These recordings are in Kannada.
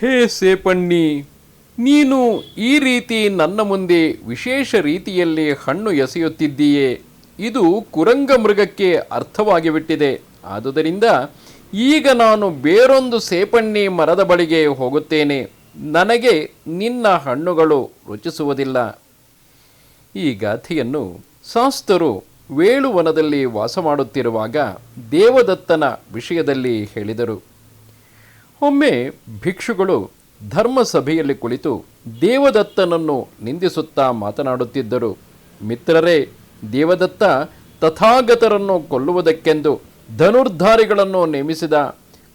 ಹೇ ಸೇಪಣ್ಣಿ, ನೀನು ಈ ರೀತಿ ನನ್ನ ಮುಂದೆ ವಿಶೇಷ ರೀತಿಯಲ್ಲಿ ಹಣ್ಣು ಎಸೆಯುತ್ತಿದ್ದೀಯೇ, ಇದು ಕುರಂಗ ಮೃಗಕ್ಕೆ ಅರ್ಥವಾಗಿಬಿಟ್ಟಿದೆ. ಆದುದರಿಂದ ಈಗ ನಾನು ಬೇರೊಂದು ಸೇಪಣ್ಣಿ ಮರದ ಬಳಿಗೆ ಹೋಗುತ್ತೇನೆ. ನನಗೆ ನಿನ್ನ ಹಣ್ಣುಗಳು ರುಚಿಸುವುದಿಲ್ಲ. ಈ ಗಾಥೆಯನ್ನು ಶಾಸ್ತರು ವೇಳುವನದಲ್ಲಿ ವಾಸ ಮಾಡುತ್ತಿರುವಾಗ ದೇವದತ್ತನ ವಿಷಯದಲ್ಲಿ ಹೇಳಿದರು. ಒಮ್ಮೆ ಭಿಕ್ಷುಗಳು ಧರ್ಮಸಭೆಯಲ್ಲಿ ಕುಳಿತು ದೇವದತ್ತನನ್ನು ನಿಂದಿಸುತ್ತಾ ಮಾತನಾಡುತ್ತಿದ್ದರು. ಮಿತ್ರರೇ, ದೇವದತ್ತ ತಥಾಗತರನ್ನು ಕೊಲ್ಲುವುದಕ್ಕೆಂದು ಧನುರ್ಧಾರಿಗಳನ್ನು ನೇಮಿಸಿದ,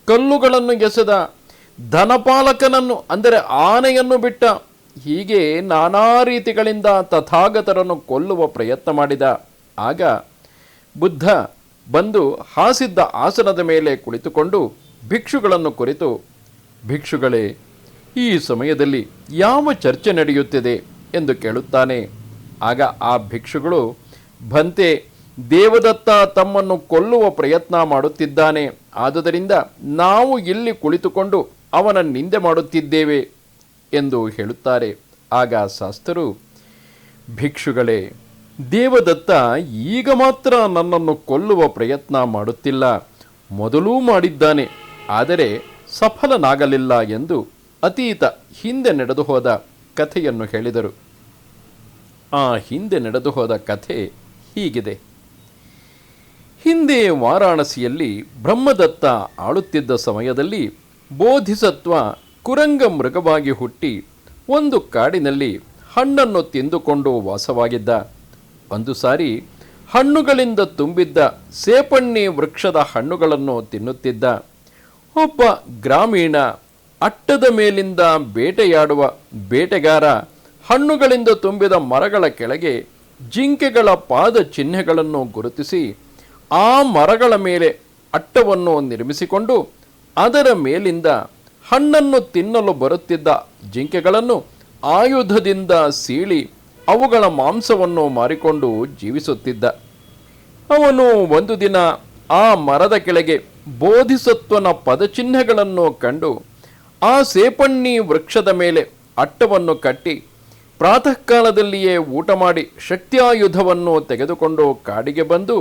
ಕಲ್ಲುಗಳನ್ನು ಎಸೆದ, ಧನಪಾಲಕನನ್ನು ಅಂದರೆ ಆನೆಯನ್ನು ಬಿಟ್ಟ, ಹೀಗೆ ನಾನಾ ರೀತಿಗಳಿಂದ ತಥಾಗತರನ್ನು ಕೊಲ್ಲುವ ಪ್ರಯತ್ನ ಮಾಡಿದ. ಆಗ ಬುದ್ಧ ಬಂದು ಹಾಸಿದ್ದ ಆಸನದ ಮೇಲೆ ಕುಳಿತುಕೊಂಡು ಭಿಕ್ಷುಗಳನ್ನು ಕುರಿತು, ಭಿಕ್ಷುಗಳೇ, ಈ ಸಮಯದಲ್ಲಿ ಯಾವ ಚರ್ಚೆ ನಡೆಯುತ್ತಿದೆ ಎಂದು ಕೇಳುತ್ತಾನೆ. ಆಗ ಆ ಭಿಕ್ಷುಗಳು, ಭಂತೆ, ದೇವದತ್ತ ತಮ್ಮನ್ನು ಕೊಲ್ಲುವ ಪ್ರಯತ್ನ ಮಾಡುತ್ತಿದ್ದಾನೆ, ಆದುದರಿಂದ ನಾವು ಇಲ್ಲಿ ಕುಳಿತುಕೊಂಡು ಅವನ ನಿಂದೆ ಮಾಡುತ್ತಿದ್ದೇವೆ ಎಂದು ಹೇಳುತ್ತಾರೆ. ಆಗ ಶಾಸ್ತರು, ಭಿಕ್ಷುಗಳೇ, ದೇವದತ್ತ ಈಗ ಮಾತ್ರ ನನ್ನನ್ನು ಕೊಲ್ಲುವ ಪ್ರಯತ್ನ ಮಾಡುತ್ತಿಲ್ಲ, ಮೊದಲೂ ಮಾಡಿದ್ದಾನೆ, ಆದರೆ ಸಫಲನಾಗಲಿಲ್ಲ ಎಂದು ಅತೀತ ಹಿಂದೆ ನಡೆದು ಹೋದ ಕಥೆಯನ್ನು ಹೇಳಿದರು. ಆ ಹಿಂದೆ ನಡೆದು ಹೋದ ಕಥೆ ಹೀಗಿದೆ. ಹಿಂದೆ ವಾರಾಣಸಿಯಲ್ಲಿ ಬ್ರಹ್ಮದತ್ತ ಆಳುತ್ತಿದ್ದ ಸಮಯದಲ್ಲಿ ಬೋಧಿಸತ್ವ ಕುರಂಗ ಮೃಗವಾಗಿ ಹುಟ್ಟಿ ಒಂದು ಕಾಡಿನಲ್ಲಿ ಹಣ್ಣನ್ನು ತಿಂದುಕೊಂಡು ವಾಸವಾಗಿದ್ದ. ಒಂದು ಸಾರಿ ಹಣ್ಣುಗಳಿಂದ ತುಂಬಿದ್ದ ಸೇಪಣ್ಣಿ ವೃಕ್ಷದ ಹಣ್ಣುಗಳನ್ನು ತಿನ್ನುತ್ತಿದ್ದ. ಒಬ್ಬ ಗ್ರಾಮೀಣ ಅಟ್ಟದ ಮೇಲಿಂದ ಬೇಟೆಯಾಡುವ ಬೇಟೆಗಾರ ಹಣ್ಣುಗಳಿಂದ ತುಂಬಿದ ಮರಗಳ ಕೆಳಗೆ ಜಿಂಕೆಗಳ ಪಾದ ಚಿಹ್ನೆಗಳನ್ನು ಗುರುತಿಸಿ ಆ ಮರಗಳ ಮೇಲೆ ಅಟ್ಟವನ್ನು ನಿರ್ಮಿಸಿಕೊಂಡು ಅದರ ಮೇಲಿಂದ ಹಣ್ಣನ್ನು ತಿನ್ನಲು ಬರುತ್ತಿದ್ದ ಜಿಂಕೆಗಳನ್ನು ಆಯುಧದಿಂದ ಸೀಳಿ ಅವುಗಳ ಮಾಂಸವನ್ನು ಮಾರಿಕೊಂಡು ಜೀವಿಸುತ್ತಿದ್ದ. ಅವನು ಒಂದು ದಿನ ಆ ಮರದ ಕೆಳಗೆ ಬೋಧಿಸತ್ವನ ಪದಚಿಹ್ನೆಗಳನ್ನು ಕಂಡು ಆ ಸೇಪಣ್ಣಿ ವೃಕ್ಷದ ಮೇಲೆ ಅಟ್ಟವನ್ನು ಕಟ್ಟಿ ಪ್ರಾತಃ ಕಾಲದಲ್ಲಿಯೇ ಊಟ ಮಾಡಿ ಶಕ್ತಿಯಾಯುಧವನ್ನು ತೆಗೆದುಕೊಂಡು ಕಾಡಿಗೆ ಬಂದು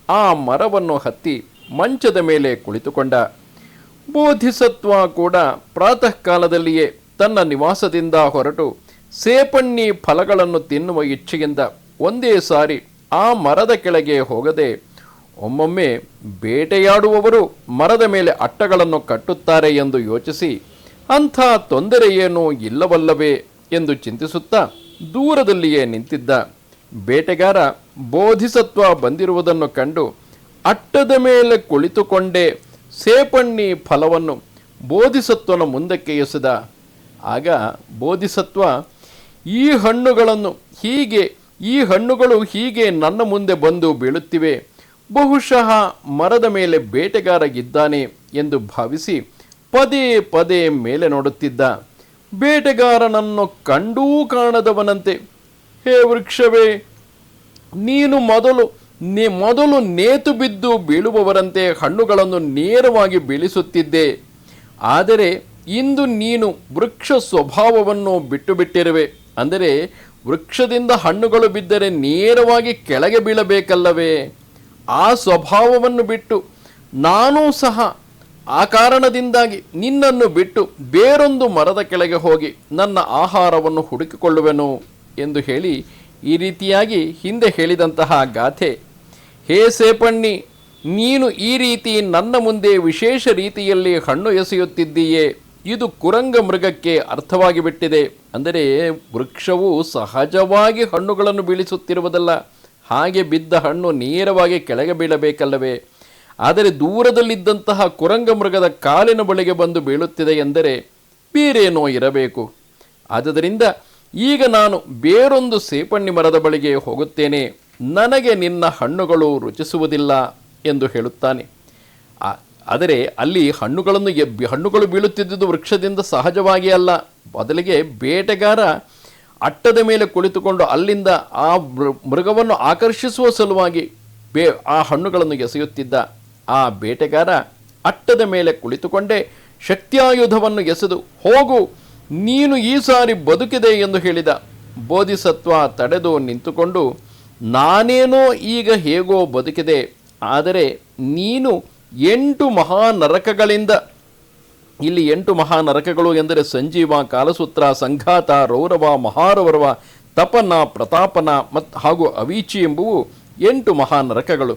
ಆ ಮರವನ್ನು ಹತ್ತಿ ಮಂಚದ ಮೇಲೆ ಕುಳಿತುಕೊಂಡ. ಬೋಧಿಸತ್ವ ಕೂಡ ಪ್ರಾತಃ ಕಾಲದಲ್ಲಿಯೇ ತನ್ನ ನಿವಾಸದಿಂದ ಹೊರಟು ಸೇಪಣ್ಣಿ ಫಲಗಳನ್ನು ತಿನ್ನುವ ಇಚ್ಛೆಯಿಂದ ಒಂದೇ ಸಾರಿ ಆ ಮರದ ಕೆಳಗೆ ಹೋಗದೆ, ಒಮ್ಮೊಮ್ಮೆ ಬೇಟೆಯಾಡುವವರು ಮರದ ಮೇಲೆ ಅಟ್ಟಗಳನ್ನು ಕಟ್ಟುತ್ತಾರೆ ಎಂದು ಯೋಚಿಸಿ ಅಂಥ ತೊಂದರೆಯೇನೂ ಇಲ್ಲವಲ್ಲವೇ ಎಂದು ಚಿಂತಿಸುತ್ತಾ ದೂರದಲ್ಲಿಯೇ ನಿಂತಿದ್ದ. ಬೇಟೆಗಾರ ಬೋಧಿಸತ್ವ ಬಂದಿರುವುದನ್ನು ಕಂಡು ಅಟ್ಟದ ಮೇಲೆ ಕುಳಿತುಕೊಂಡೇ ಸೇಪಣ್ಣಿ ಫಲವನ್ನು ಬೋಧಿಸತ್ವನ ಮುಂದಕ್ಕೆ ಎಸೆದ. ಆಗ ಬೋಧಿಸತ್ವ, ಈ ಹಣ್ಣುಗಳು ಹೀಗೆ ನನ್ನ ಮುಂದೆ ಬಂದು ಬೀಳುತ್ತಿವೆ, ಬಹುಶಃ ಮರದ ಮೇಲೆ ಬೇಟೆಗಾರ ಇದ್ದಾನೆ ಎಂದು ಭಾವಿಸಿ ಪದೇ ಪದೇ ಮೇಲೆ ನೋಡುತ್ತಿದ್ದ. ಬೇಟೆಗಾರನನ್ನು ಕಂಡೂ ಕಾಣದವನಂತೆ, ಹೇ ವೃಕ್ಷವೇ, ನೀನು ಮೊದಲು ನೇತು ಬಿದ್ದು ಬೀಳುವವರಂತೆ ಹಣ್ಣುಗಳನ್ನು ನೇರವಾಗಿ ಬೀಳಿಸುತ್ತಿದ್ದೆ. ಆದರೆ ಇಂದು ನೀನು ವೃಕ್ಷ ಸ್ವಭಾವವನ್ನು ಬಿಟ್ಟು ಬಿಟ್ಟಿರುವೆ. ಅಂದರೆ ವೃಕ್ಷದಿಂದ ಹಣ್ಣುಗಳು ಬಿದ್ದರೆ ನೇರವಾಗಿ ಕೆಳಗೆ ಬೀಳಬೇಕಲ್ಲವೇ? ಆ ಸ್ವಭಾವವನ್ನು ಬಿಟ್ಟು ನಾನೂ ಸಹ ಆ ಕಾರಣದಿಂದಾಗಿ ನಿನ್ನನ್ನು ಬಿಟ್ಟು ಬೇರೊಂದು ಮರದ ಕೆಳಗೆ ಹೋಗಿ ನನ್ನ ಆಹಾರವನ್ನು ಹುಡುಕಿಕೊಳ್ಳುವೆನು ಎಂದು ಹೇಳಿ ಈ ರೀತಿಯಾಗಿ ಹಿಂದೆ ಹೇಳಿದಂತಹ ಗಾಥೆ. ಹೇ ಸೇಪಣ್ಣಿ, ನೀನು ಈ ರೀತಿ ನನ್ನ ಮುಂದೆ ವಿಶೇಷ ರೀತಿಯಲ್ಲಿ ಹಣ್ಣು ಎಸೆಯುತ್ತಿದ್ದೀಯೇ, ಇದು ಕುರಂಗ ಮೃಗಕ್ಕೆ ಅರ್ಥವಾಗಿ ಬಿಟ್ಟಿದೆ. ಅಂದರೆ ವೃಕ್ಷವು ಸಹಜವಾಗಿ ಹಣ್ಣುಗಳನ್ನು ಬೀಳಿಸುತ್ತಿರುವುದಲ್ಲ, ಹಾಗೆ ಬಿದ್ದ ಹಣ್ಣು ನೇರವಾಗಿ ಕೆಳಗೆ ಬೀಳಬೇಕಲ್ಲವೇ? ಆದರೆ ದೂರದಲ್ಲಿದ್ದಂತಹ ಕುರಂಗ ಮೃಗದ ಕಾಲಿನ ಬಳಿಗೆ ಬಂದು ಬೀಳುತ್ತಿದೆ ಎಂದರೆ ಬೇರೇನೋ ಇರಬೇಕು. ಆದ್ದರಿಂದ ಈಗ ನಾನು ಬೇರೊಂದು ಸೇಪಣ್ಣಿ ಮರದ ಬಳಿಗೆ ಹೋಗುತ್ತೇನೆ, ನನಗೆ ನಿನ್ನ ಹಣ್ಣುಗಳು ರುಚಿಸುವುದಿಲ್ಲ ಎಂದು ಹೇಳುತ್ತಾನೆ. ಆದರೆ ಅಲ್ಲಿ ಹಣ್ಣುಗಳು ಬೀಳುತ್ತಿದ್ದುದು ವೃಕ್ಷದಿಂದ ಸಹಜವಾಗಿ ಅಲ್ಲ, ಬದಲಿಗೆ ಬೇಟೆಗಾರ ಅಟ್ಟದ ಮೇಲೆ ಕುಳಿತುಕೊಂಡು ಅಲ್ಲಿಂದ ಆ ಮೃಗವನ್ನು ಆಕರ್ಷಿಸುವ ಸಲುವಾಗಿ ಆ ಹಣ್ಣುಗಳನ್ನು ಎಸೆಯುತ್ತಿದ್ದ. ಆ ಬೇಟೆಗಾರ ಅಟ್ಟದ ಮೇಲೆ ಕುಳಿತುಕೊಂಡೇ ಶಕ್ತ್ಯಾಯುಧವನ್ನು ಎಸೆದು, ಹೋಗು, ನೀನು ಈ ಸಾರಿ ಬದುಕಿದೆ ಎಂದು ಹೇಳಿದ. ಬೋಧಿಸತ್ವ ತಡೆದು ನಿಂತುಕೊಂಡು, ನಾನೇನೋ ಈಗ ಹೇಗೋ ಬದುಕಿದೆ, ಆದರೆ ನೀನು 8 ಮಹಾನರಕಗಳಿಂದ, ಇಲ್ಲಿ 8 ಮಹಾನರಕಗಳು ಎಂದರೆ ಸಂಜೀವ, ಕಾಲಸೂತ್ರ, ಸಂಘಾತ, ರೌರವ, ಮಹಾರೌರವ, ತಪನ, ಪ್ರತಾಪನ ಹಾಗೂ ಅವೀಚಿ ಎಂಬುವು 8 ಮಹಾನರಕಗಳು.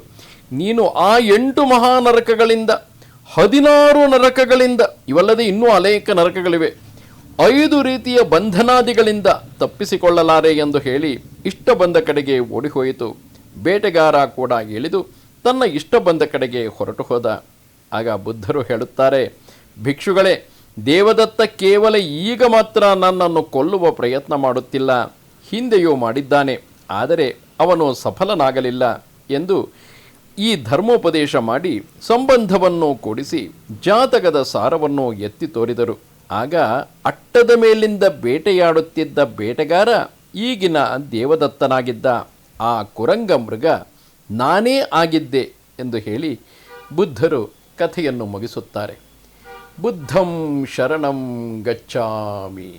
ನೀನು ಆ 8 ಮಹಾನರಕಗಳಿಂದ, 16 ನರಕಗಳಿಂದ, ಇವಲ್ಲದೆ ಇನ್ನೂ ಅನೇಕ ನರಕಗಳಿವೆ, 5 ರೀತಿಯ ಬಂಧನಾದಿಗಳಿಂದ ತಪ್ಪಿಸಿಕೊಳ್ಳಲಾರೆ ಎಂದು ಹೇಳಿ ಇಷ್ಟ ಬಂದ ಕಡೆಗೆ ಓಡಿಹೋಯಿತು. ಬೇಟೆಗಾರ ಕೂಡ ಇಳಿದು ತನ್ನ ಇಷ್ಟ ಬಂದ ಕಡೆಗೆ ಹೊರಟು ಹೋದ. ಆಗ ಬುದ್ಧರು ಹೇಳುತ್ತಾರೆ, ಭಿಕ್ಷುಗಳೇ, ದೇವದತ್ತ ಕೇವಲ ಈಗ ಮಾತ್ರ ನನ್ನನ್ನು ಕೊಲ್ಲುವ ಪ್ರಯತ್ನ ಮಾಡುತ್ತಿಲ್ಲ, ಹಿಂದೆಯೂ ಮಾಡಿದ್ದಾನೆ, ಆದರೆ ಅವನು ಸಫಲನಾಗಲಿಲ್ಲ ಎಂದು ಈ ಧರ್ಮೋಪದೇಶ ಮಾಡಿ ಸಂಬಂಧವನ್ನು ಕೂಡಿಸಿ ಜಾತಕದ ಸಾರವನ್ನು ಎತ್ತಿ ತೋರಿದರು. ಆಗ ಅಟ್ಟದ ಮೇಲಿಂದ ಬೇಟೆಯಾಡುತ್ತಿದ್ದ ಬೇಟೆಗಾರ ಈಗಿನ ದೇವದತ್ತನಾಗಿದ್ದ ಆ ಕುರಂಗ ಮೃಗ ನಾನೇ ಆಗಿದ್ದೆ ಎಂದು ಹೇಳಿ ಬುದ್ಧರು ಕಥೆಯನ್ನು ಮುಗಿಸುತ್ತಾರೆ. ಬುದ್ಧಂ ಶರಣಂ ಗಚ್ಚಾಮಿ.